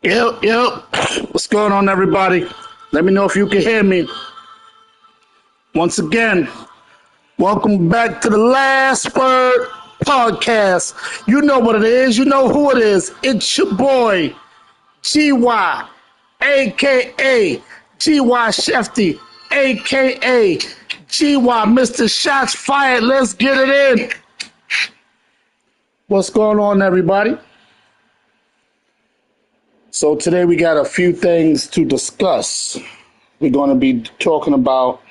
Yep. What's going on, everybody? Let me know if you can hear me. Once again, welcome back to the Last Word Podcast. You know what it is. You know who it is. It's your boy, Gywu, a.k.a. Gywu Shefty, a.k.a. Gywu Mr. Shots Fired. Let's get it in. What's going on, everybody? So today we got a few things to discuss. We're going to be talking about...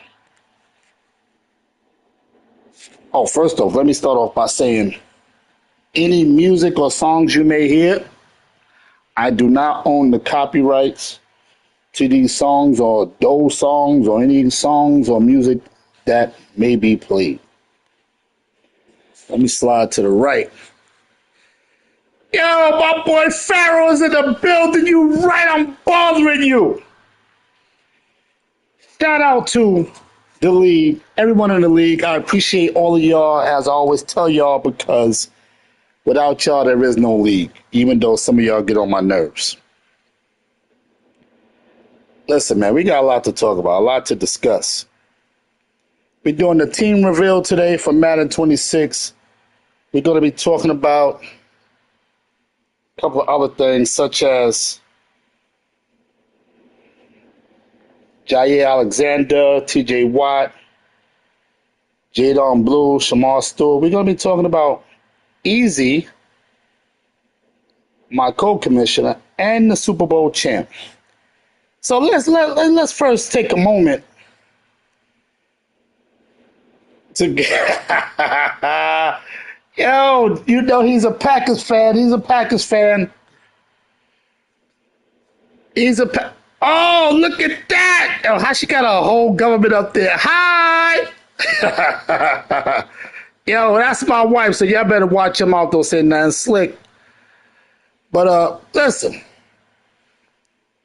Oh, first off, let me start off by saying any music or songs you may hear, I do not own the copyrights to these songs or those songs or any songs or music that may be played. Let me slide to the right. Yo, my boy Pharaoh is in the building. You right, I'm bothering you. Shout out to the league, everyone in the league. I appreciate all of y'all, as I always tell y'all, because without y'all, there is no league, even though some of y'all get on my nerves. Listen, man, we got a lot to talk about, a lot to discuss. We're doing the team reveal today for Madden 26. We're going to be talking about a couple of other things, such as Jair Alexander, TJ Watt, Jadon Blue, Shamar Stewart. We're going to be talking about Easy, my co-commissioner, and the Super Bowl champ. So let's first take a moment to get... Yo, you know he's a Packers fan. He's a Packers fan. Oh, look at that! Oh, how she got a whole government up there. Hi! Yo, that's my wife, so y'all better watch him out. Don't say nothing slick. But listen,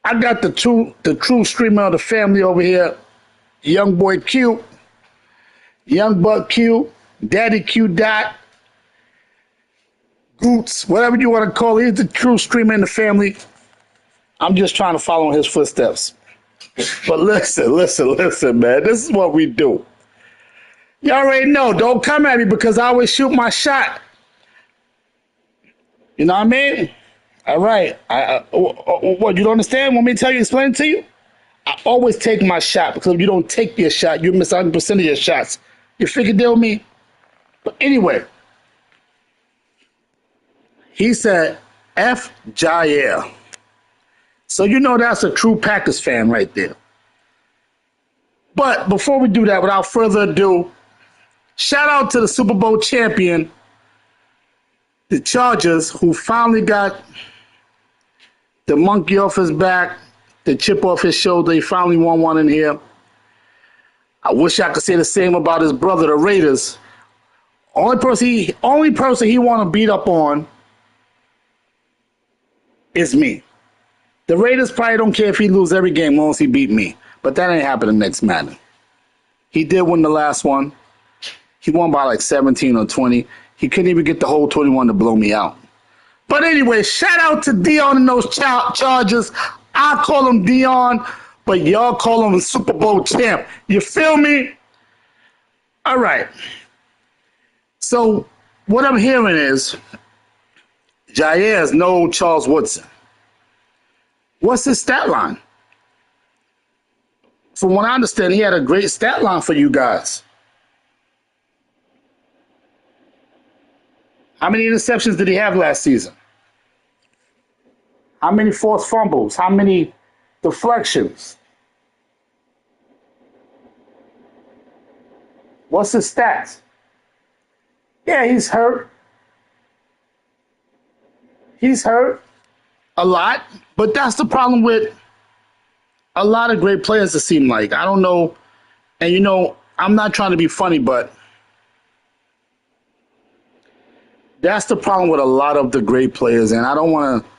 I got the true streamer of the family over here, young boy Q, young buck Q, daddy Q dot, Goots, whatever you want to call it. He's the true streamer in the family. I'm just trying to follow in his footsteps. But listen, man. This is what we do. You already know. Don't come at me because I always shoot my shot. You know what I mean? All right. What, you don't understand? Want me to tell you, explain it to you? I always take my shot because if you don't take your shot, you miss 100% of your shots. You figure deal with me? But anyway, he said, F. Jair. So you know that's a true Packers fan right there. But before we do that, without further ado, shout out to the Super Bowl champion, the Chargers, who finally got the monkey off his back, the chip off his shoulder. He finally won one in here. I wish I could say the same about his brother, the Raiders. Only person he want to beat up on is me. The Raiders probably don't care if he lose every game as long as he beat me. But that ain't happening next Madden. He did win the last one. He won by like 17 or 20. He couldn't even get the whole 21 to blow me out. But anyway, shout out to Dion and those Chargers. I call him Dion, but y'all call him Super Bowl champ. You feel me? All right. So what I'm hearing is Jair is no Charles Woodson. What's his stat line? From what I understand, he had a great stat line for you guys. How many interceptions did he have last season? How many forced fumbles? How many deflections? What's his stats? Yeah, he's hurt. He's hurt a lot, but that's the problem with a lot of great players, it seems like. I don't know. And, you know, I'm not trying to be funny, but that's the problem with a lot of the great players. And I don't want to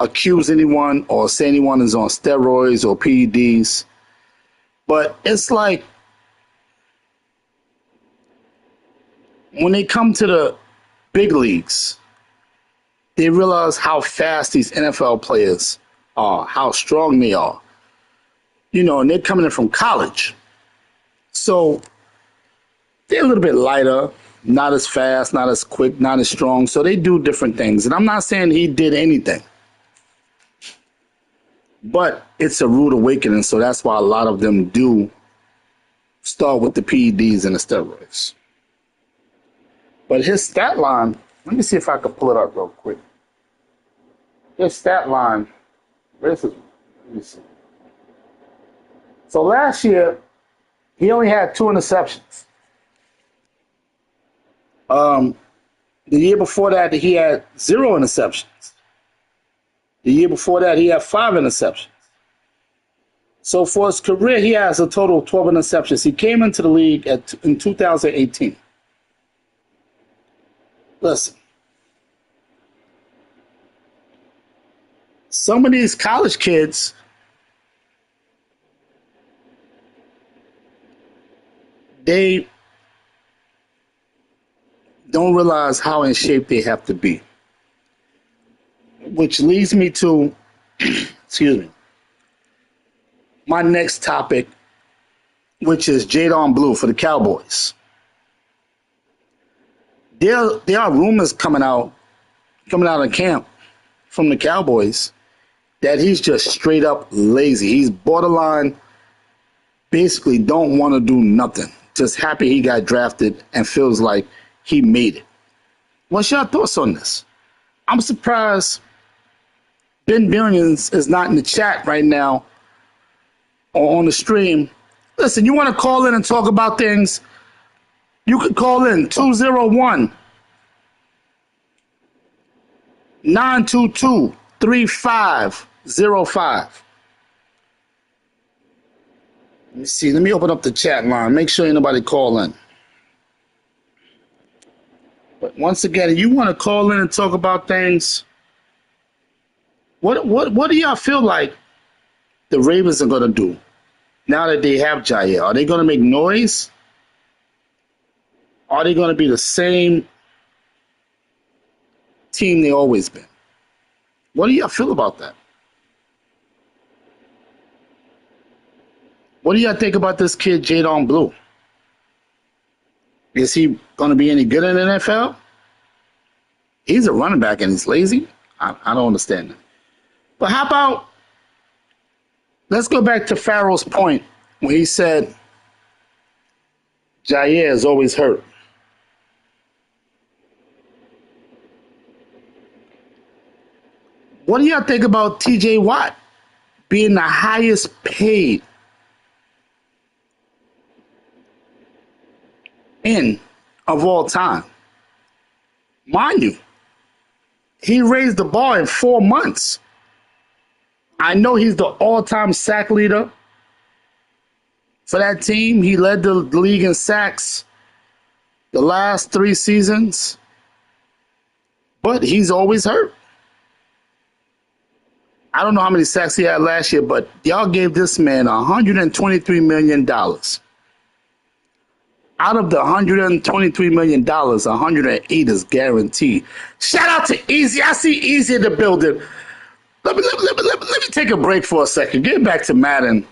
accuse anyone or say anyone is on steroids or PEDs. But it's like when they come to the big leagues, they realize how fast these NFL players are, how strong they are. And they're coming in from college. So they're a little bit lighter, not as fast, not as quick, not as strong. So they do different things. And I'm not saying he did anything, but it's a rude awakening. So that's why a lot of them do start with the PEDs and the steroids. But his stat line, let me see if I can pull it up real quick. His stat line, let me see. So last year, he only had 2 interceptions. The year before that, he had 0 interceptions. The year before that, he had 5 interceptions. So for his career, he has a total of 12 interceptions. He came into the league in 2018. Listen, some of these college kids, they don't realize how in shape they have to be. Which leads me to, excuse me, my next topic, which is Jadon Blue for the Cowboys. There are rumors coming out of camp from the Cowboys that he's just straight up lazy. He's borderline, basically don't want to do nothing. Just happy he got drafted and feels like he made it. What's your thoughts on this? I'm surprised Ben Billions is not in the chat right now or on the stream. Listen, you want to call in and talk about things? You can call in 201-922-3505. Let me see. Let me open up the chat line. Make sure ain't nobody call in. But once again, you want to call in and talk about things. What do y'all feel like the Ravens are going to do now that they have Jair? Are they going to make noise? Are they going to be the same team they always been? What do y'all feel about that? What do y'all think about this kid, Jadon Blue? Is he going to be any good in the NFL? He's a running back and he's lazy? I don't understand that. But how about, let's go back to Farrell's point when he said Jair is always hurt. What do y'all think about TJ Watt being the highest paid end of all time? Mind you, he raised the bar in 4 months. I know he's the all-time sack leader for that team. He led the league in sacks the last 3 seasons, but he's always hurt. I don't know how many sacks he had last year, but y'all gave this man $123 million. Out of the $123 million, 108 is guaranteed. Shout out to Easy. I see Easy in the building. Let me take a break for a second. Get back to Madden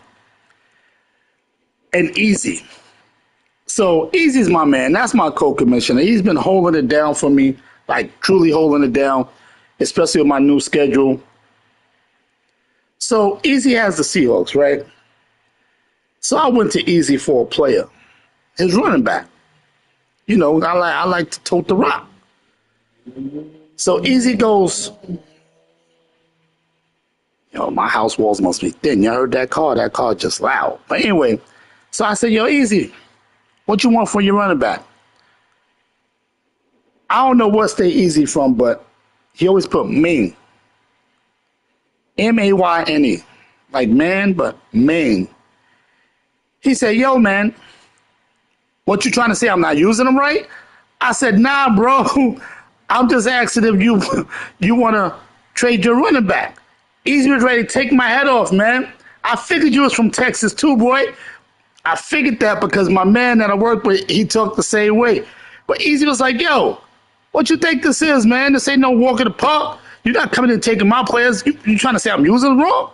and Easy. So Easy's my man. That's my co-commissioner. He's been holding it down for me, like truly holding it down, especially with my new schedule. So Easy has the Seahawks, right? So I went to Easy for a player. His running back. You know, I like to tote the rock. So Easy goes, my house walls must be thin. You heard that car? That car just loud. But anyway, so I said, Easy, what you want for your running back? I don't know what state Easy from, but he always put Maine. M-A-Y-N-E. Like man, but Maine. He said, man, what you trying to say? I'm not using them right? I said, nah, bro. I'm just asking if you want to trade your running back. Easy was ready to take my head off, man. I figured you was from Texas too, boy. I figured that because my man that I work with, he talked the same way. But Easy was like, what you think this is, man? This ain't no walk in the park. You're not coming and taking my players. You trying to say I'm using them wrong?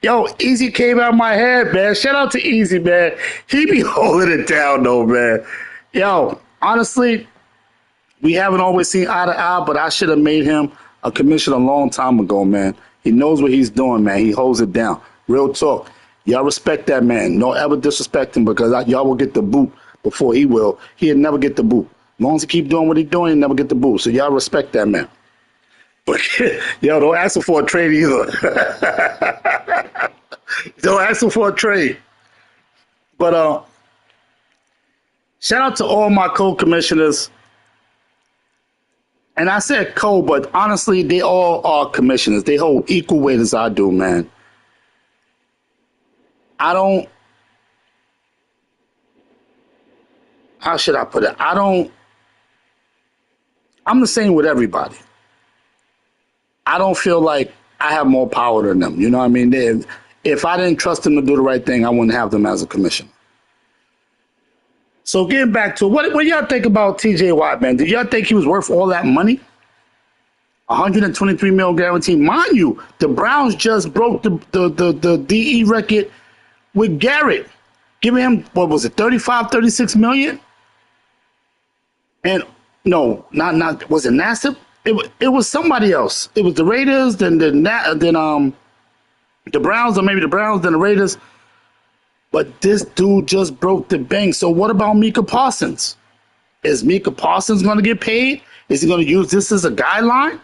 Yo, Easy came out of my head, man. Shout out to Easy, man. He be holding it down, though, man. Yo, honestly, we haven't always seen eye to eye, but I should have made him a commissioner a long time ago, man. He knows what he's doing, man. He holds it down. Real talk. Y'all respect that man. Don't ever disrespect him because y'all will get the boot before he will. He'll never get the boot. As long as he keep doing what he's doing, he'll never get the boot. So y'all respect that man. But yo, don't ask him for a trade either. Don't ask him for a trade. But shout out to all my co-commissioners. And I said co, but honestly, they all are commissioners. They hold equal weight as I do, man. I don't. How should I put it? I'm the same with everybody. I don't feel like I have more power than them. You know what I mean? If I didn't trust them to do the right thing, I wouldn't have them as a commissioner. So getting back to what y'all think about TJ Watt, man? Did y'all think he was worth all that money? 123 mil guarantee. Mind you, the Browns just broke the DE record with Garrett, giving him, what was it, 35, 36 million? And no, not was it Nassib? It was somebody else. It was the Raiders, then the Browns, or maybe the Browns, then the Raiders. But this dude just broke the bank. So what about Micah Parsons? Is Micah Parsons going to get paid? Is he going to use this as a guideline?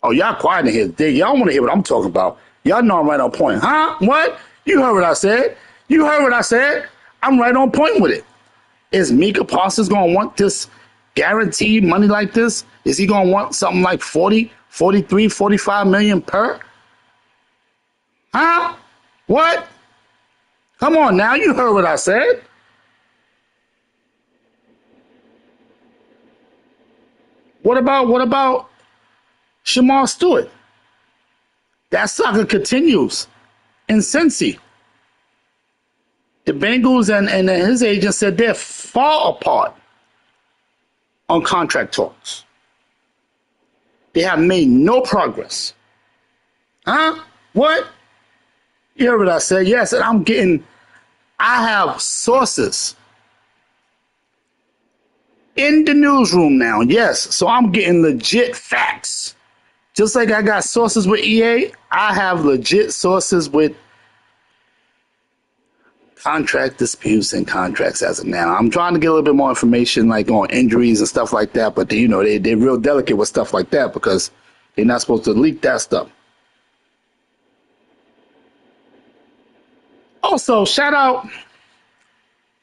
Oh, y'all quiet in here. Y'all want to hear what I'm talking about. Y'all know I'm right on point. Huh? What? You heard what I said. You heard what I said. I'm right on point with it. Is Micah Parsons going to want this guaranteed money like this? Is he going to want something like 40, 43, 45 million per? Huh? What? Come on now. You heard what I said. What about Shamar Stewart? That saga continues in Cincy. The Bengals and his agent said they're far apart on contract talks. They have made no progress. Huh? What? You heard what I said? Yes, and I have sources in the newsroom now. Yes, so I'm getting legit facts. Just like I got sources with EA, I have legit sources with contract disputes and contracts as of now. I'm trying to get a little bit more information like on injuries and stuff like that, but they're real delicate with stuff like that because they're not supposed to leak that stuff. Also, shout out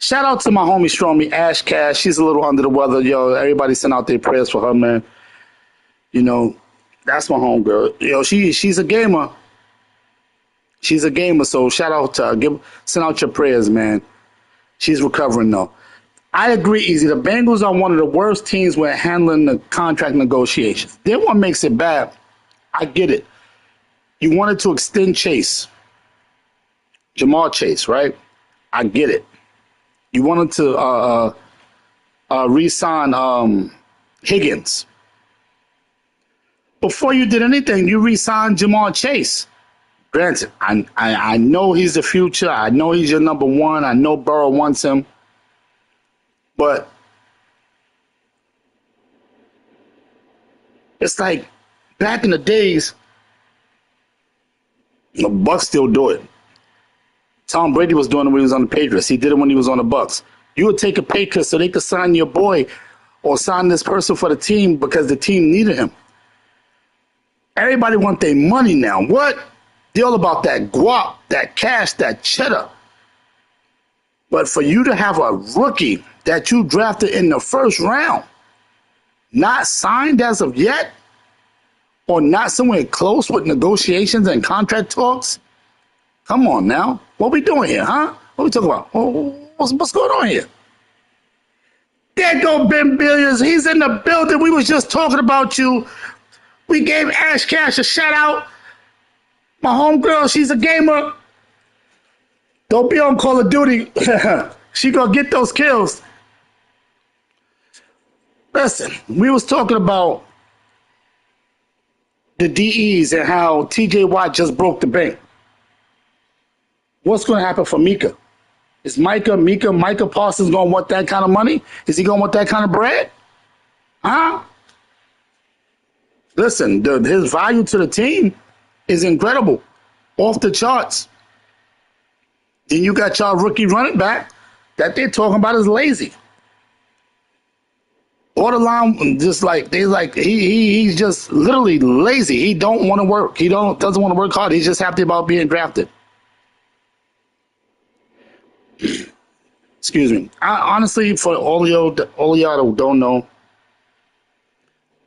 to my homie Stromy Ash Cash. She's a little under the weather. Yo, everybody send out their prayers for her, man. You know, that's my homegirl. Yo, she's a gamer. She's a gamer, so shout out to her. Send out your prayers, man. She's recovering, though. I agree, Easy. The Bengals are one of the worst teams when handling the contract negotiations. Then what makes it bad? I get it. You wanted to extend Chase. Jamar Chase, right? I get it. You wanted to re-sign Higgins. Before you did anything, you re-signed Jamar Chase. Granted, I know he's the future. I know he's your number one. I know Burrow wants him. But it's like back in the days, the Bucks still do it. Tom Brady was doing it when he was on the Patriots. He did it when he was on the Bucks. You would take a pay cut so they could sign your boy or sign this person for the team because the team needed him. Everybody want their money now. What? They're all about that guap, that cash, that cheddar. But for you to have a rookie that you drafted in the first round, not signed as of yet, or not somewhere close with negotiations and contract talks, come on now. What we doing here, huh? What we talking about? What's going on here? There go Ben Billions. He's in the building. We was just talking about you. We gave Ash Cash a shout out. My homegirl, she's a gamer. Don't be on Call of Duty. She gonna get those kills. Listen, we was talking about the DEs and how TJ Watt just broke the bank. What's going to happen for Mika? Is Micah Parsons going to want that kind of money? Is he going to want that kind of bread? Huh? Listen, his value to the team is incredible, off the charts. Then you got y'all rookie running back that they're talking about is lazy. Borderline, just like he's just literally lazy. He don't want to work. He doesn't want to work hard. He's just happy about being drafted. Excuse me. Honestly, for all of y'all that don't know,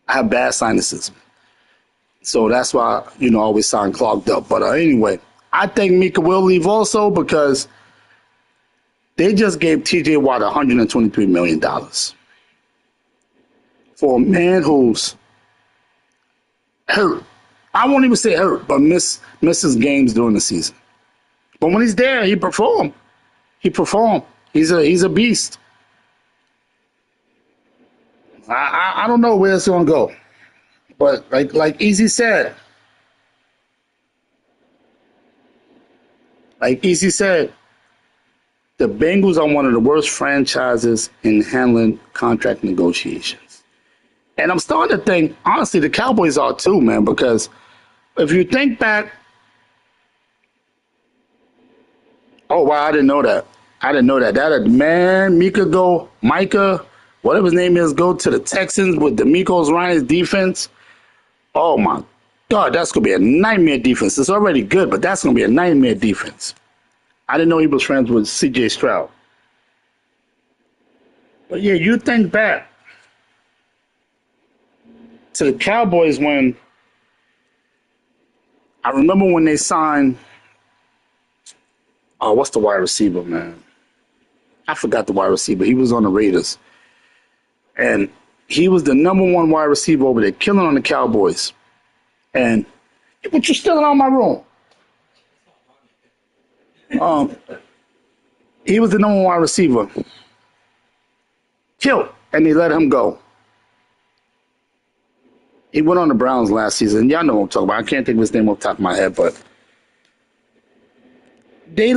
I have bad sinuses. So that's why, I always sound clogged up. But anyway, I think Mika will leave also because they just gave TJ Watt $123 million for a man who's hurt. I won't even say hurt, but misses games during the season. But when he's there, he performed. He's a beast. I don't know where it's gonna go, but like Easy said, the Bengals are one of the worst franchises in handling contract negotiations, and I'm starting to think honestly the Cowboys are too, man. Because if you think back, oh wow, I didn't know that. Micah, whatever his name is, go to the Texans with DeMeco's Ryan's defense. Oh my God, that's gonna be a nightmare defense. It's already good, but that's gonna be a nightmare defense. I didn't know he was friends with C.J. Stroud. But yeah, you think back to the Cowboys when I remember when they signed. Oh, what's the wide receiver, man? I forgot the wide receiver. He was on the Raiders. And he was the number one wide receiver over there, killing on the Cowboys. And, but you're still in my room. He was the number one wide receiver. Killed. And they let him go. He went on the Browns last season. Y'all know what I'm talking about. I can't think of his name off the top of my head, but they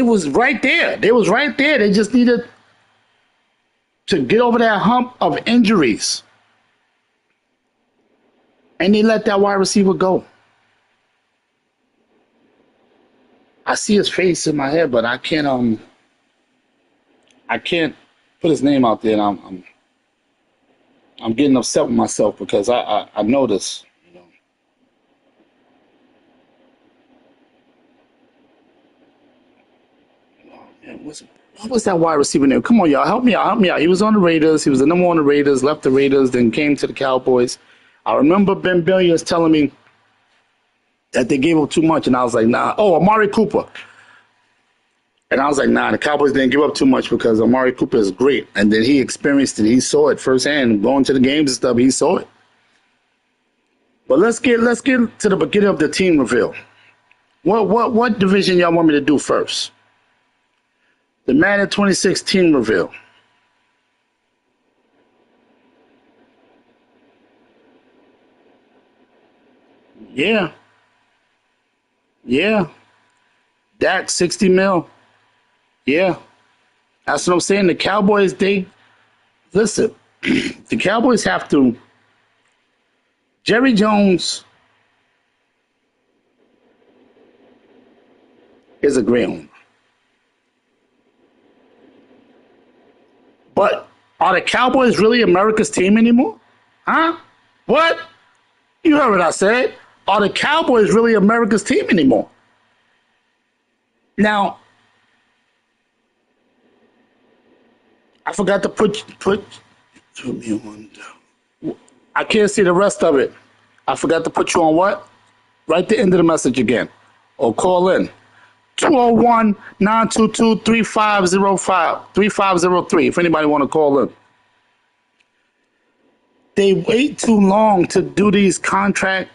was right there. They just needed to get over that hump of injuries. And they let that wide receiver go. I see his face in my head, but I can't put his name out there, and I'm getting upset with myself because I know this. What was that wide receiver name? Come on, y'all. Help me out. He was on the Raiders. He was the number one on the Raiders, left the Raiders, then came to the Cowboys. I remember Ben Billions telling me that they gave up too much, and I was like, nah. Oh, Amari Cooper. And I was like, nah, the Cowboys didn't give up too much because Amari Cooper is great. And then he experienced it. He saw it firsthand. Going to the games and stuff, he saw it. But let's get to the beginning of the team reveal. What division y'all want me to do first? The Madden 26 team reveal. Yeah. Dak, 60 mil. Yeah. That's what I'm saying. The Cowboys, listen, the Cowboys have to. Jerry Jones is a great owner. But are the Cowboys really America's team anymore? Huh? What? You heard what I said. Are the Cowboys really America's team anymore? Now, I forgot to put me on. I can't see the rest of it. I forgot to put you on what? Write the end of the message again. Or call in. 201-922-3505, 3503, if anybody want to call in. They wait too long to do these contract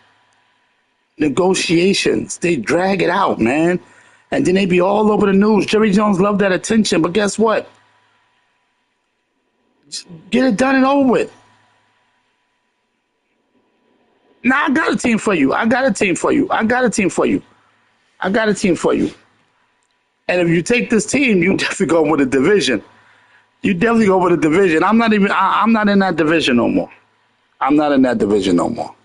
negotiations. They drag it out, man. And then they be all over the news. Jerry Jones loved that attention, but guess what? Get it done and over with. Now I got a team for you. I got a team for you. I got a team for you. I got a team for you. And if you take this team, you definitely go with a division. You definitely go with a division. I'm not even. I'm not in that division no more. I'm not in that division no more.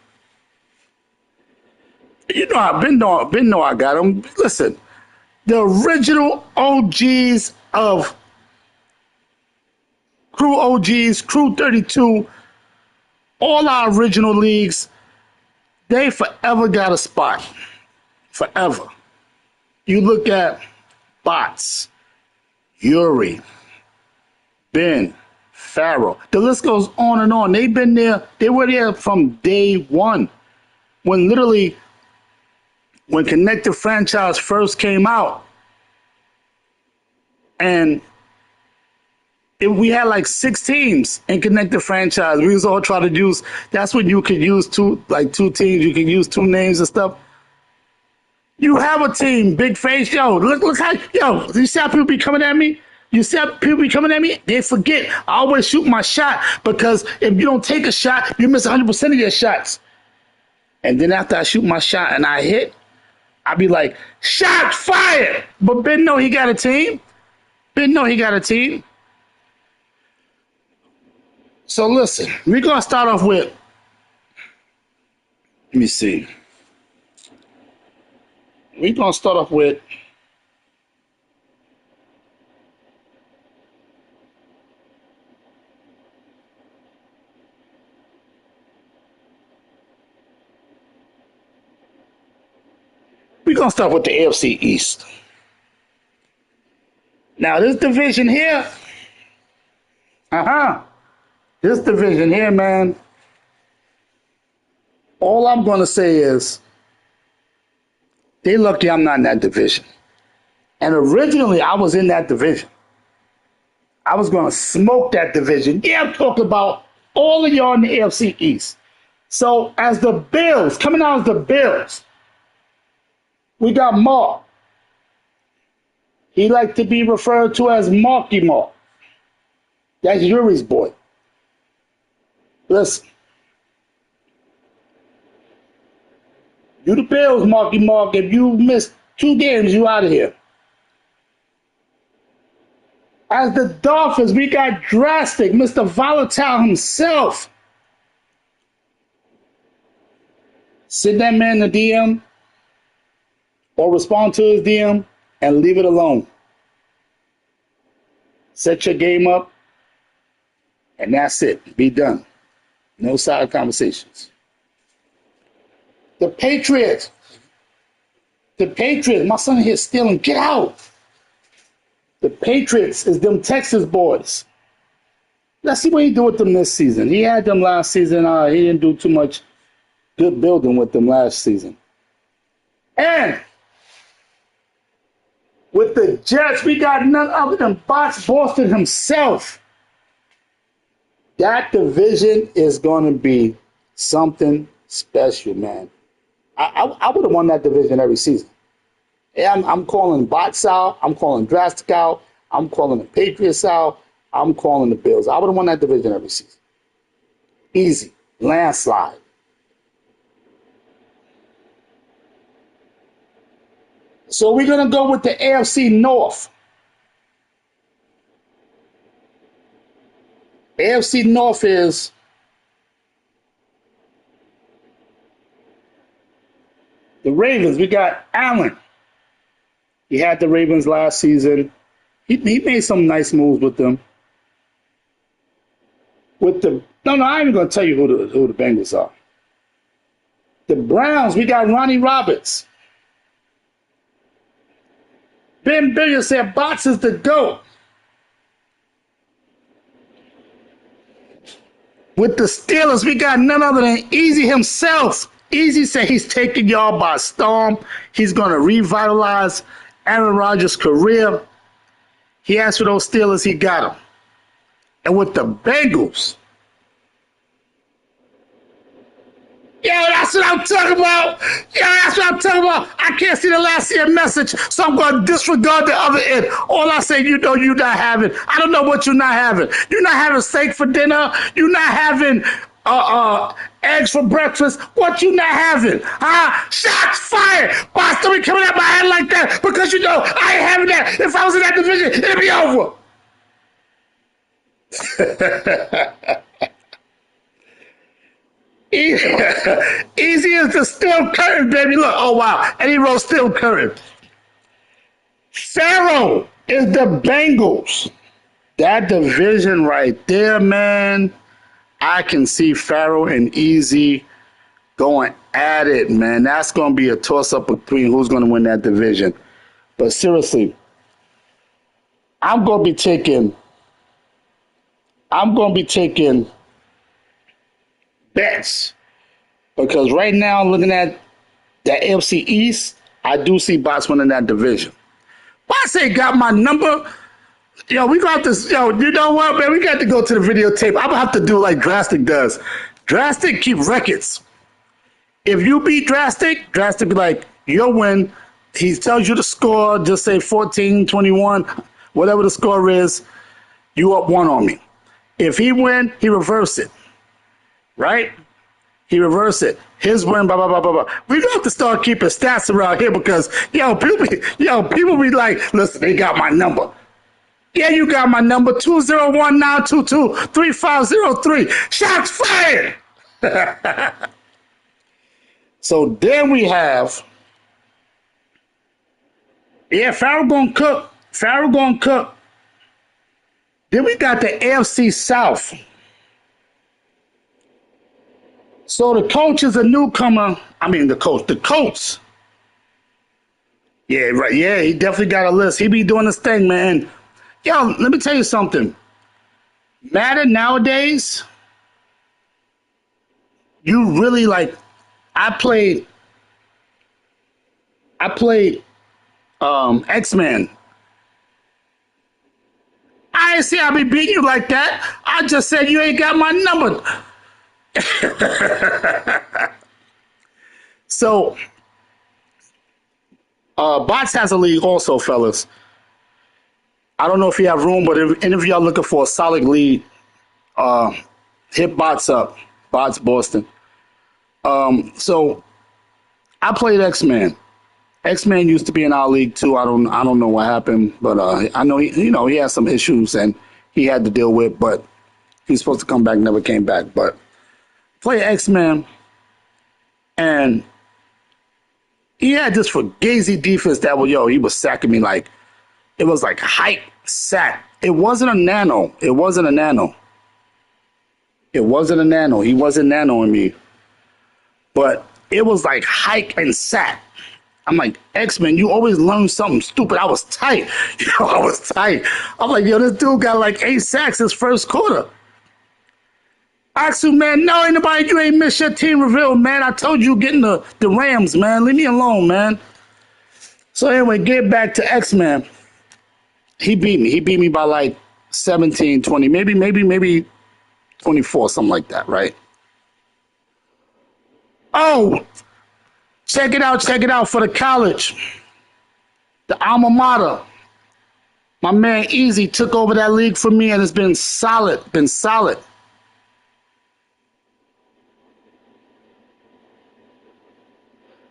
You know, I've been know I got them. Listen, the original OGs of Crew 32, all our original leagues, they forever got a spot. Forever. You look at Bots, Yuri, Ben, Farrell. The list goes on and on. They've been there. They were there from day one. When Connected Franchise first came out, and we had like 6 teams in Connected Franchise. We was all trying to use. That's when you could use two teams. You could use 2 names and stuff. You have a team, big face. Yo, look how, you see how people be coming at me? You see how people be coming at me? They forget. I always shoot my shot, because if you don't take a shot, you miss 100% of your shots. And then after I shoot my shot and I hit, I be like, shot fired. But Ben know he got a team. So listen, we're going to start off with, let me see. We're going to start off with the AFC East. Now, this division here, this division here, man, all I'm going to say is they lucky I'm not in that division. And originally, I was in that division. I was going to smoke that division. Yeah, I'm talking about all of y'all in the AFC East. So, as the Bills, coming out as the Bills, we got Mark. He liked to be referred to as Marky Mark. That's Yuri's boy. Listen. You the Bills, Marky Mark. If you miss 2 games, you out of here. As the Dolphins, we got Drastic, Mr. Volatile himself. Send that man the DM or respond to his DM and leave it alone. Set your game up, and that's it. Be done. No side conversations. The Patriots, my son here stealing, get out. The Patriots is them Texas boys. Let's see what he do with them this season. He had them last season. He didn't do too much good building with them last season. And with the Jets, we got none other than Bots Boston himself. That division is going to be something special, man. I would have won that division every season. Yeah, I'm calling Bots out. I'm calling Drastic out. I'm calling the Patriots out. I'm calling the Bills. I would have won that division every season. Easy. Landslide. So we're going to go with the AFC North. AFC North is the Ravens. We got Allen. He had the Ravens last season. He made some nice moves with them. I ain't even going to tell you who the Bengals are. The Browns, we got Ronnie Roberts. Ben Billiard said Bots is the GOAT. With the Steelers, we got none other than Easy himself. Easy said he's taking y'all by storm. He's going to revitalize Aaron Rodgers' career. He asked for those Steelers, he got them. And with the Bengals, that's what I'm talking about. I can't see the last year message, so I'm going to disregard the other end. All I say, you're not having. I don't know what you're not having. You're not having steak for dinner. You're not having eggs for breakfast. What you not having? Huh? Shots fired. Boss, don't be coming at my head like that because you know I ain't having that. If I was in that division, it'd be over. Easy as the steel curtain, baby. Look, oh wow. Eddie Rose steel curtain. Pharaoh is the Bengals. That division right there, man. I can see Pharaoh and Easy going at it, man. That's going to be a toss-up between who's going to win that division. But seriously, I'm going to be taking bets because right now, looking at the AFC East, I do see Bots winning that division. Bots ain't got my number. Yo, we got this. Yo, you know what, man? We got to go to the videotape. I'm going to have to do like Drastic does. Drastic keep records. If you beat Drastic be like, you'll win. He tells you the score, just say 14-21, whatever the score is, you up one on me. If he win, he reverse it. Right? He reverse it. His win, blah, blah, blah, blah, blah. We have to start keeping stats around here because, people be like, listen, they got my number. Yeah, you got my number, 201-922-3503. Shots fired! So then we have, Pharaoh gonna cook. Then we got the AFC South. So the coach is a newcomer. The Colts. Yeah, right. Yeah, he definitely got a list. He be doing his thing, man. Yo, let me tell you something. Madden nowadays, you really like. I played X-Men. I ain't say I be beating you like that. I just said you ain't got my number. So, Bots has a league also, fellas. I don't know if you have room, but if any of y'all looking for a solid league, hit Bots up. Bots Boston. So I played X-Men. X-Men used to be in our league too. I don't know what happened, but I know he had some issues and he had to deal with, but he's supposed to come back, never came back. But play X-Men, and he had this fugazi defense that he was sacking me like it was like hype sack. It wasn't a nano. He wasn't nanoing me. But it was like hike and sack. I'm like, X-Men, you always learn something stupid. I was tight. I'm like, this dude got like 8 sacks his first quarter. Axel, man, no, ain't nobody, you ain't missed your team reveal, man. I told you getting the Rams, man. Leave me alone, man. So anyway, get back to X-Men. He beat me. He beat me by like 17, 20, maybe 24, something like that, right? Oh, check it out for the college. The alma mater. My man Easy took over that league for me and it's been solid.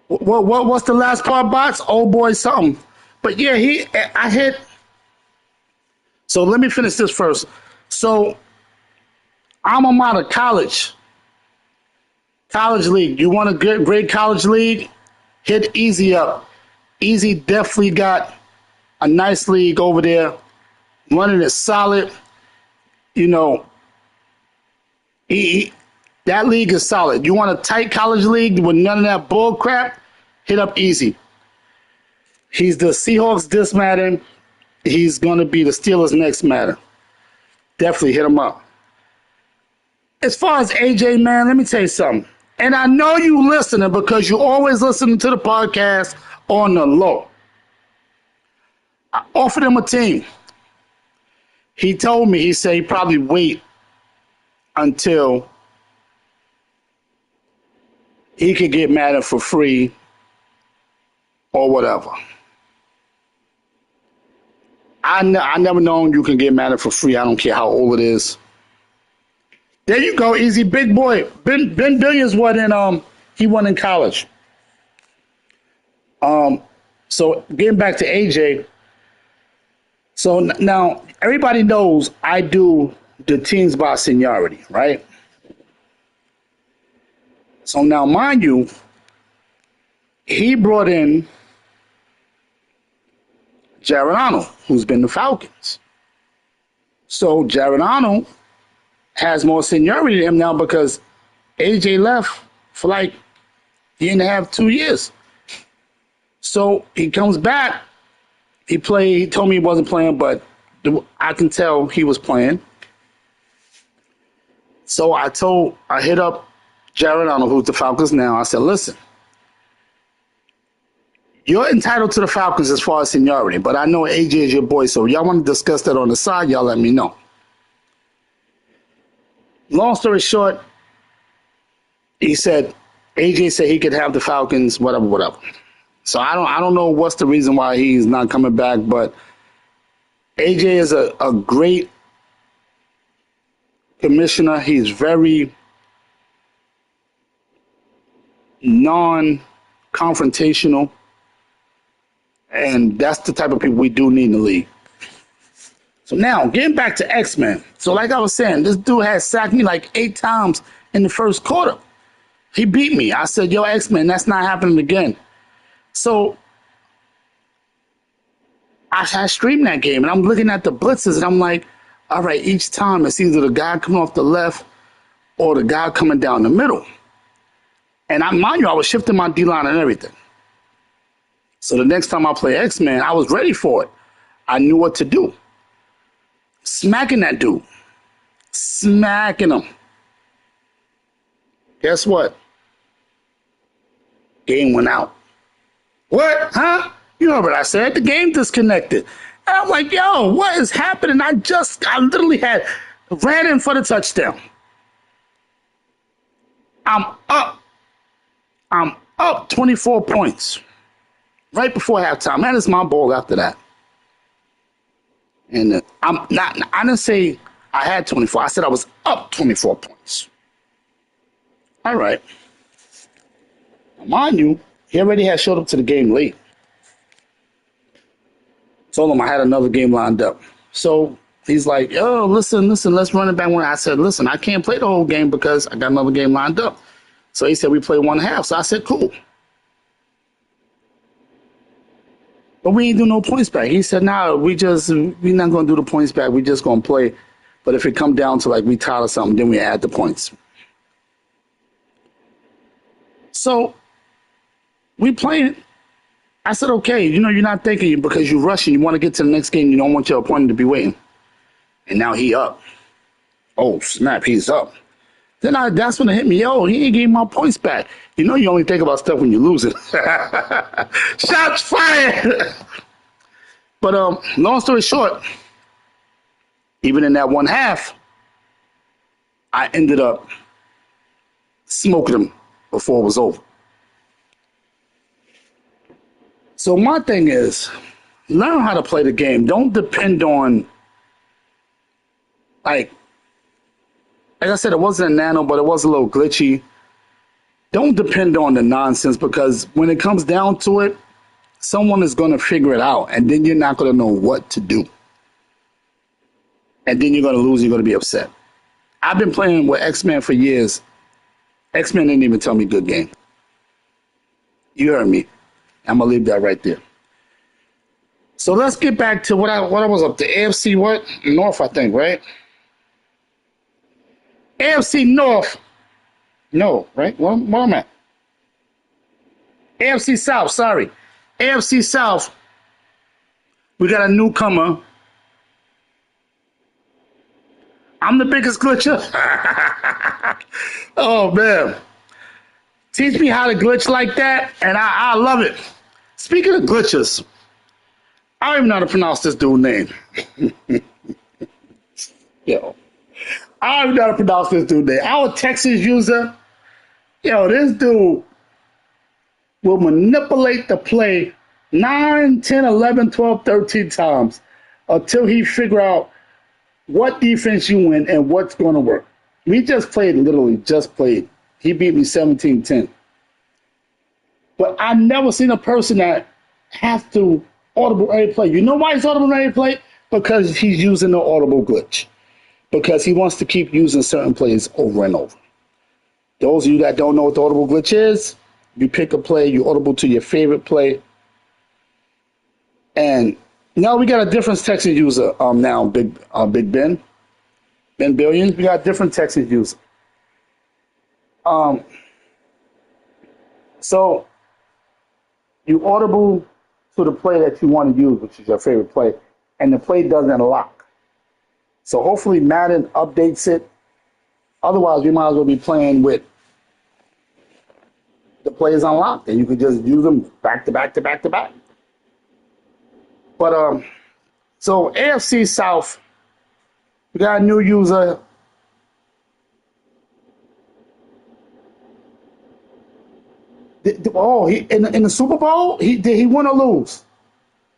What's the last part, Bots? Oh boy, something. But yeah, I hit. So let me finish this first. So alma mater, college league. You want a great college league? Hit Easy up. Easy definitely got a nice league over there. Running it solid. That league is solid. You want a tight college league with none of that bull crap? Hit up Easy. He's the Seahawks this Madden. He's going to be the Steelers next Madden. Definitely hit him up. As far as AJ, man, let me tell you something. And I know you listening because you always listening to the podcast on the low. I offered him a team. He told me, he said he'd probably wait until he could get Madden for free or whatever. I never known you can get Madden for free. I don't care how old it is. There you go, easy, big boy. Ben Billions won in he won in college. So getting back to AJ, so now everybody knows I do the teams by seniority, right? So now, mind you, he brought in Jared Arnold, who's been the Falcons. So Jared Arnold has more seniority than him now because AJ left for like a year and a half, 2 years. So he comes back. He told me he wasn't playing, but I can tell he was playing. So I hit up Jared Arnold, who's the Falcons now. I said, listen, you're entitled to the Falcons as far as seniority, but I know AJ is your boy, so y'all want to discuss that on the side, y'all let me know. Long story short, AJ said he could have the Falcons, whatever. So I don't know what's the reason why he's not coming back, but AJ is a great commissioner. He's very non-confrontational, and that's the type of people we do need in the league. So now, getting back to X-Men. So like I was saying, this dude had sacked me like 8 times in the first quarter. He beat me. I said, yo, X-Men, that's not happening again. So I streamed that game, and I'm looking at the blitzes, and I'm like, all right, each time it's either the guy coming off the left or the guy coming down the middle. And mind you, I was shifting my D-line and everything. So the next time I play X-Men, I was ready for it. I knew what to do. Smacking that dude. Smacking him. Guess what? Game went out. What? Huh? You know what I said? The game disconnected. And I'm like, yo, what is happening? I literally ran in for the touchdown. I'm up 24 points right before halftime. That is my ball after that. And I didn't say I had 24. I said I was up 24 points. All right. Now, mind you, he already had showed up to the game late. Told him I had another game lined up. So he's like, oh, listen, let's run it back. When I said, listen, I can't play the whole game because I got another game lined up. So he said, we play 1/2. So I said, cool. But we ain't do no points back. He said, nah, we're not going to do the points back. We just going to play. But if it come down to like we tie or something, then we add the points. So we playing. I said, okay, you're not thinking because you're rushing. You want to get to the next game. You don't want your opponent to be waiting. And now he up. Oh, snap, he's up. Then that's when it hit me. Yo, he ain't getting my points back. You only think about stuff when you lose it. Shots fired. But long story short, even in that 1/2, I ended up smoking him before it was over. So my thing is, learn how to play the game. Don't depend on, like I said, it wasn't a nano, but it was a little glitchy. Don't depend on the nonsense because when it comes down to it, someone is going to figure it out, and then you're not going to know what to do. And then you're going to lose. You're going to be upset. I've been playing with X-Men for years. X-Men didn't even tell me good game. You heard me. I'm going to leave that right there. So let's get back to what I was up to. AFC North, I think, right? AFC North. No, right? What am I? AFC South, sorry. AFC South. We got a newcomer. I'm the biggest glitcher. Oh, man. Teach me how to glitch like that, and I love it. Speaking of glitches, I don't even know how to pronounce this dude's name. Yo. I don't even know how to pronounce this dude's name. Our Texas user, this dude will manipulate the play 9, 10, 11, 12, 13 times until he figure out what defense you win and what's going to work. We just played, literally just played. He beat me 17-10. But I've never seen a person that has to audible every play. You know why he's audible every play? Because he's using the audible glitch. Because he wants to keep using certain plays over and over. Those of you that don't know what the audible glitch is, you pick a play, you audible to your favorite play. And now we got a different Texas user now, Big Ben. Ben Billions, we got a different Texas user. So you audible to the play that you want to use, which is your favorite play, and the play doesn't unlock. So hopefully Madden updates it. Otherwise, we might as well be playing with the plays unlocked, and you could just use them back to back to back to back. But so AFC South, we got a new user. Oh, he in the Super Bowl, did he win or lose?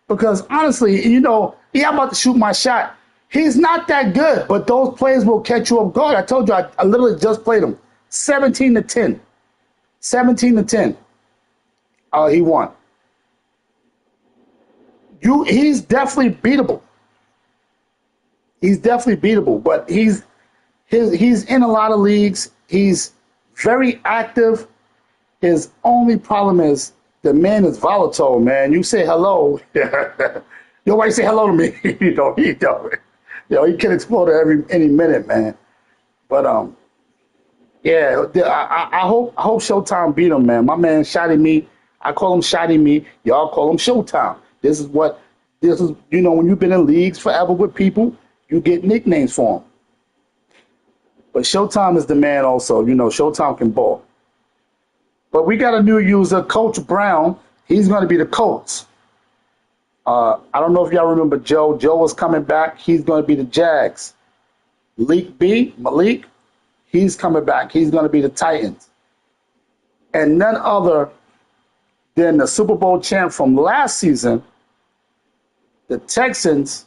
Because honestly, I'm about to shoot my shot. He's not that good, but those plays will catch you off guard. I told you, I literally just played him. 17-10. 17-10. He won. He's definitely beatable. He's definitely beatable, but he's in a lot of leagues. He's very active. His only problem is the man is volatile, man. You say hello. Nobody say hello to me. He don't. He can explode any minute, man. But yeah, I hope Showtime beat him, man. My man Shotty Me, I call him Shotty Me. Y'all call him Showtime. This is when you've been in leagues forever with people, you get nicknames for him. But Showtime is the man also. Showtime can ball. But we got a new user, Coach Brown. He's going to be the Colts. I don't know if y'all remember Joe. Joe was coming back. He's going to be the Jags. Malik, he's coming back. He's going to be the Titans. And none other than the Super Bowl champ from last season, the Texans,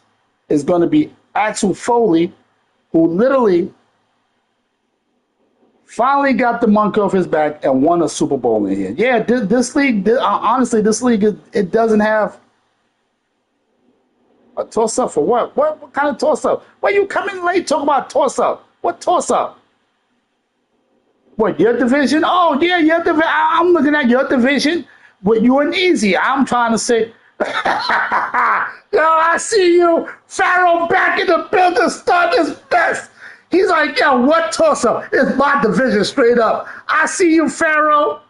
is going to be Axel Foley, who literally finally got the monkey off his back and won a Super Bowl in here. Yeah, this league, honestly, it doesn't have a toss-up for what? What kind of toss-up? Why you coming late talking about toss-up? What toss-up? What, your division? Oh, yeah, your division. I'm looking at your division. But you and easy. I'm trying to say, yo, I see you, Pharaoh, back in the building, start his best. He's like, yo, what toss-up? It's my division straight up. I see you, Pharaoh.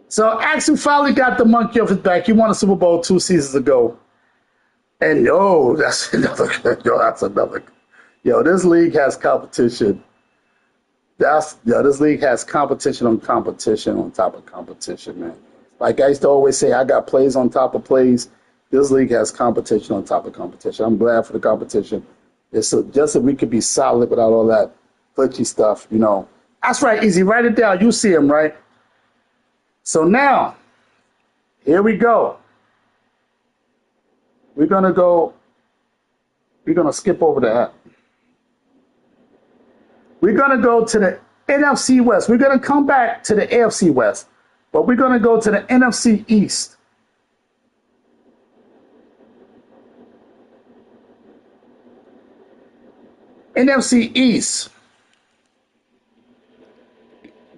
So Axel finally got the monkey off his back. He won a Super Bowl 2 seasons ago. And that's another good. This league has competition. This league has competition on competition on top of competition, man. Like I used to always say, I got plays on top of plays. This league has competition on top of competition. I'm glad for the competition. It's just so we could be solid without all that glitchy stuff, That's right, Easy. Write it down. You see him, right? So now, here we go. We're going to skip over that. We're going to go to the NFC West. We're going to come back to the AFC West, but we're going to go to the NFC East. NFC East.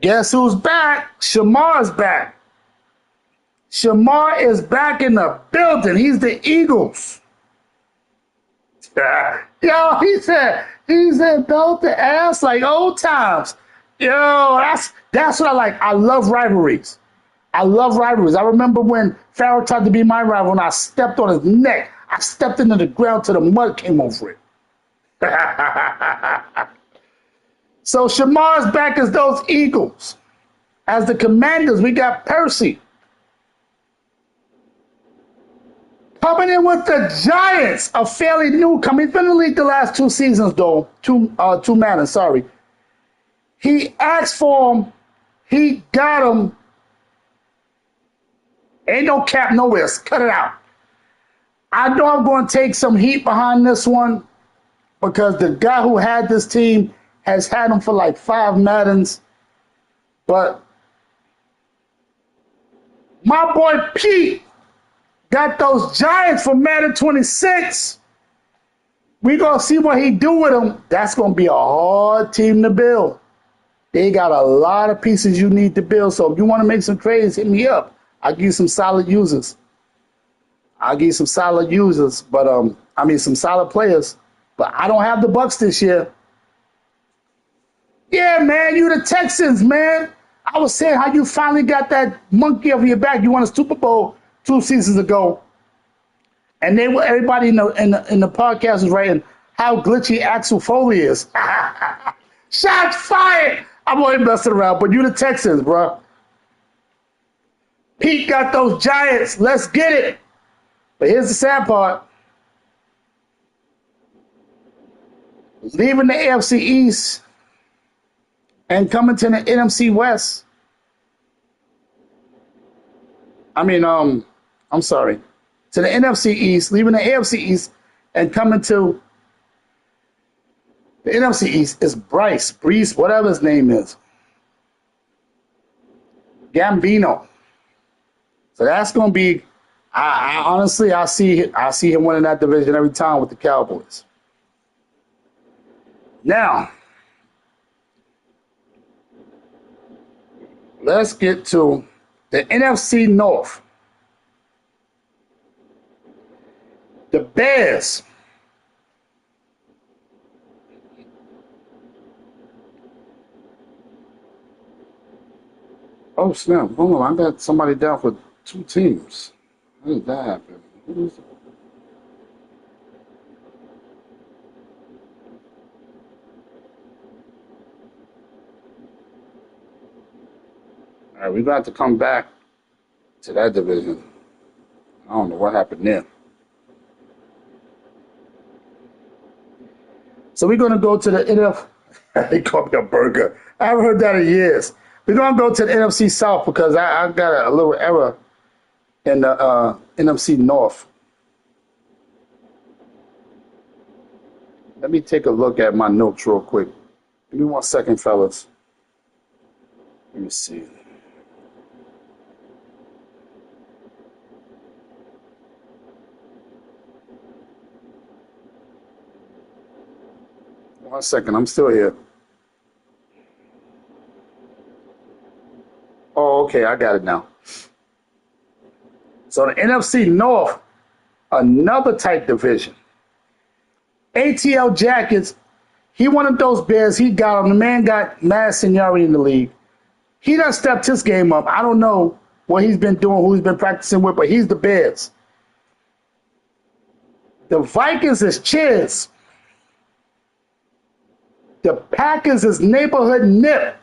Guess who's back? Shamar's back. Shamar is back in the building. He's the Eagles. Yo, he said belt the ass like old times. Yo, that's what I like. I love rivalries. I remember when Farrell tried to be my rival and I stepped on his neck. I stepped into the ground till the mud came over it. So Shamar's back as those Eagles. As the Commanders, we got Percy. Coming in with the Giants, a fairly new coming. He's been in the league the last 2 seasons, though. Two Madden, sorry. He asked for him. He got him. Ain't no cap nowhere. Cut it out. I know I'm going to take some heat behind this one. because the guy who had this team has had them for like 5 Maddens. But my boy Pete got those Giants for Madden 26. We gonna see what he do with them. That's gonna be a hard team to build. They got a lot of pieces you need to build. So if you want to make some trades, hit me up. I'll give you some solid users. But some solid players. But I don't have the Bucks this year. Yeah, man, you the Texans, man. I was saying how you finally got that monkey off your back. You won a Super Bowl 2 seasons ago, and everybody in the podcast was writing how glitchy Axel Foley is. Shots fired. I'm only messing around, but you the Texans, bro. Pete got those Giants. Let's get it. But here's the sad part. Leaving the AFC East and coming to the NFC West. I'm sorry. To the NFC East, leaving the AFC East and coming to the NFC East is Brees, whatever his name is. Gambino. So that's going to be, I honestly, I see him winning that division every time with the Cowboys. Now, let's get to the NFC North. The Bears. Oh, snap. Hold on. I got somebody down for 2 teams. How did that happen? Who is it? All right, we're going to have to come back to that division. I don't know what happened there. So we're going to go to the NFC. They called me a burger. I haven't heard that in years. We're going to go to the NFC South because I got a little error in the NFC North. Let me take a look at my notes real quick. Give me 1 second, fellas. Let me see. One second, I'm still here. Oh, okay, I got it now. So the NFC North, another tight division. ATL Jackets, he wanted those Bears. He got them. The man got mad seniority in the league. He done stepped his game up. I don't know what he's been doing, who he's been practicing with, but he's the Bears. The Vikings is Chiz. The Packers is Neighborhood Nip.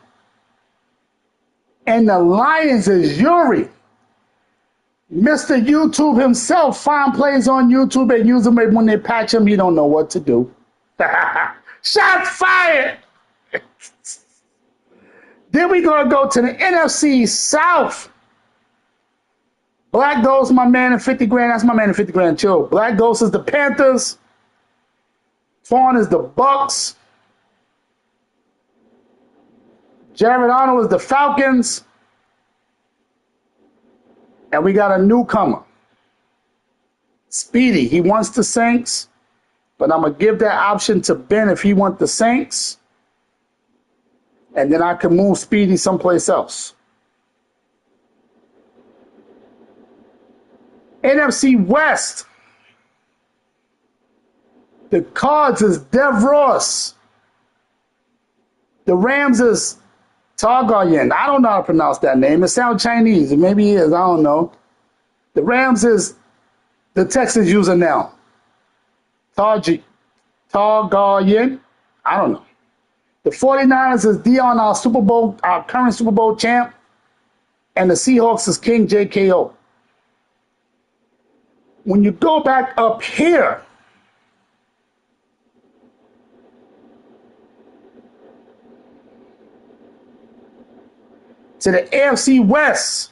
And the Lions is Yuri. Mr. YouTube himself find plays on YouTube and use them when they patch him. You don't know what to do. Shots fired. Then we're going to go to the NFC South. Black Ghost, my man in 50 grand. That's my man in 50 grand. Chill. Black Ghost is the Panthers. Fawn is the Bucks. Jared Arnold is the Falcons. And we got a newcomer. Speedy. He wants the Saints. But I'm going to give that option to Ben if he wants the Saints. And then I can move Speedy someplace else. NFC West. The Cards is Dev Ross. The Rams is Targaryen. I don't know how to pronounce that name. It sounds Chinese. Maybe it is. I don't know. The Rams is the Texans user now. Targaryen. I don't know. The 49ers is Dion, our current Super Bowl champ. And the Seahawks is King JKO. When you go back up here, to the AFC West,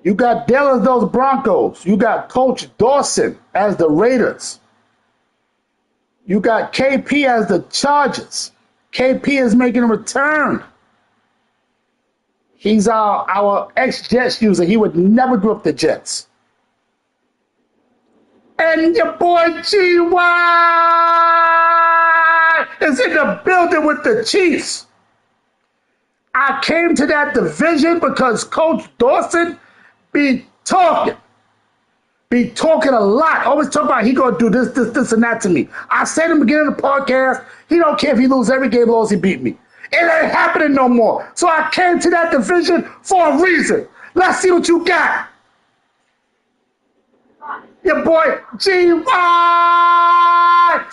You got Dale as those Broncos. You got Coach Dawson as the Raiders. You got KP as the Chargers. KP is making a return. He's our ex-Jets user. He would never give up the Jets. And your boy Gywu is in the building with the Chiefs. I came to that division because Coach Dawson be talking a lot. Always talk about he gonna do this, and that to me. I said in the beginning of the podcast, he don't care if he lose every game as long as he beat me. It ain't happening no more. So I came to that division for a reason. Let's see what you got. Your boy Gywu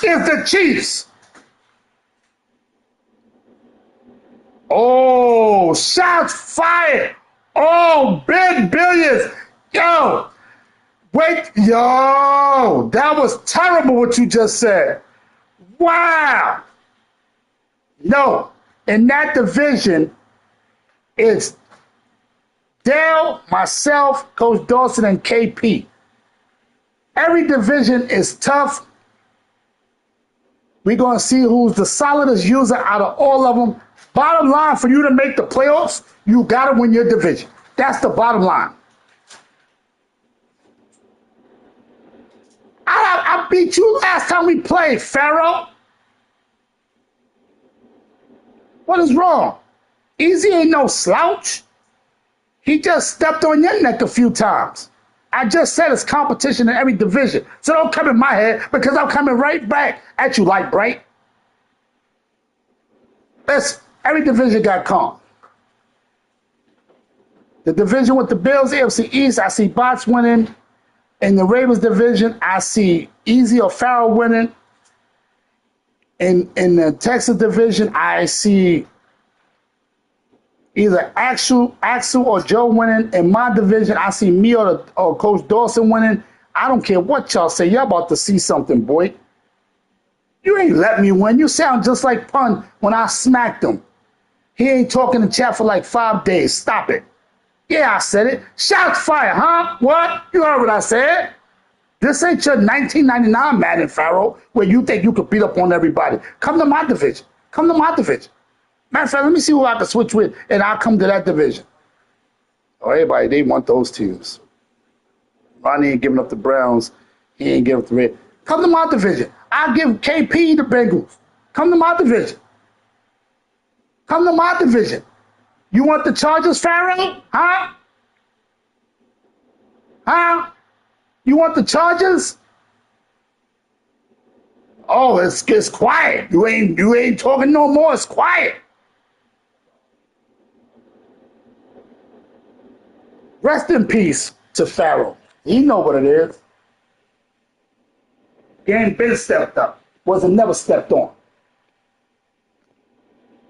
is the Chiefs. Oh, shots fired. Oh, big billions. Yo, wait. Yo, that was terrible what you just said. Wow. No, in that division, it's Dale, myself, Coach Dawson, and KP. Every division is tough. We're going to see who's the solidest user out of all of them. Bottom line, for you to make the playoffs, you got to win your division. That's the bottom line. I beat you last time we played, Pharaoh. What is wrong? Easy ain't no slouch. He just stepped on your neck a few times. I just said it's competition in every division. So don't come in my head because I'm coming right back at you like bright. Every division got calm. The division with the Bills, AFC East, I see Bots winning. In the Ravens division, I see Easy or Farrell winning. In the Texas division, I see either Axel or Joe winning. In my division, I see me or Coach Dawson winning. I don't care what y'all say. Y'all about to see something, boy. You ain't let me win. You sound just like Pun when I smacked him. He ain't talking to chat for like 5 days. Stop it. Yeah, I said it. Shots fired, huh? What? You heard what I said. This ain't your 1999 Madden, Pharaoh, where you think you could beat up on everybody. Come to my division. Come to my division. Matter of fact, let me see who I can switch with, and I'll come to that division. Oh, everybody, they want those teams. Ronnie ain't giving up the Browns. He ain't giving up the Red. Come to my division. I'll give KP the Bengals. Come to my division. Come to my division. You want the Chargers, Pharaoh? Huh? Huh? You want the Chargers? Oh, it's quiet. You ain't talking no more. It's quiet. Rest in peace to Pharaoh. He know what it is. Game been stepped up. Wasn't never stepped on.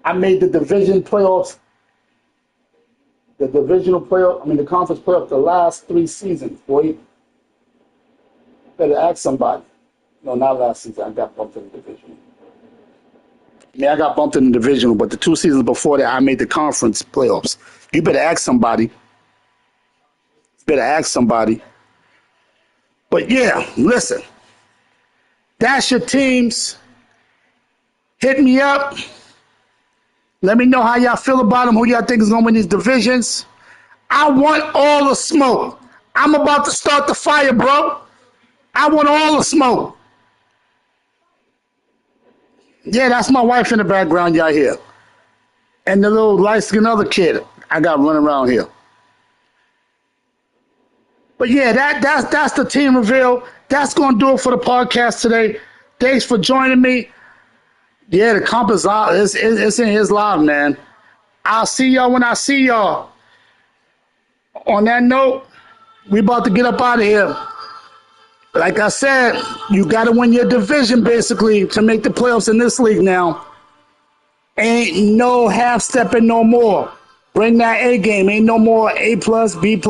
I made the division playoffs. The divisional playoff, the conference playoff the last 3 seasons, boy. Better ask somebody. No, not last season. I got bumped in the divisional. I got bumped in the divisional, but the 2 seasons before that, I made the conference playoffs. You better ask somebody. But yeah, listen. That's your teams. Hit me up. Let me know how y'all feel about them, who y'all think is going to win these divisions. I want all the smoke. I'm about to start the fire, bro. I want all the smoke. Yeah, that's my wife in the background, y'all hear. And the little light-skinned other kid I got running around here. But yeah, that's the team reveal. That's going to do it for the podcast today. Thanks for joining me. Yeah, the comp is out. It's in his live, man. I'll see y'all when I see y'all. On that note, we about to get up out of here. Like I said, you got to win your division, basically, to make the playoffs in this league now. Ain't no half-stepping no more. Bring that A game. Ain't no more A+, B+.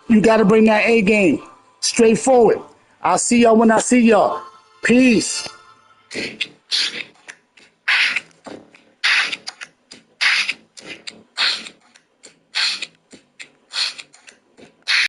You got to bring that A game. Straightforward. I'll see y'all when I see y'all. Peace.